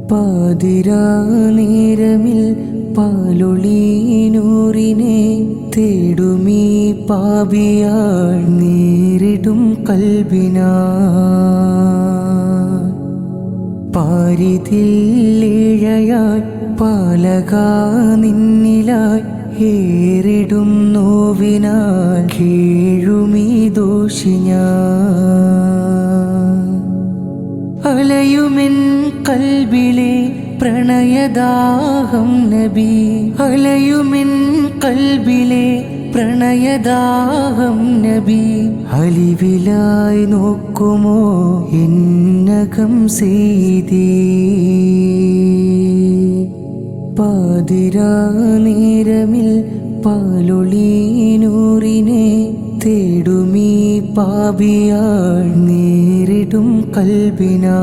പാതിരാ നേരമിൽ പാലൊളി നൂറിനെ തേടുമീ പാപിയാൾ നേരിടും കൽബിനാ പാരിതില്ലിഴയാൽ പാലകാ നിന്നിലായി ഏറിടും നോവിനാൽ കീഴുമീ ദോഷിഞ്ഞാൻ അലയുമെൻ കൽബിലെ പ്രണയദാഹം നബി അലയുമെൻ കൽബിലെ പ്രണയദാഹം നബി അലിവിലായി നോക്കുമോ എന്നകം ചെയ്തേ പാതിരാ നേരമിൽ പാലൊളി നൂറിനെ തേടുമീ പാപിയാൾ നേരിടും കൽബിനാ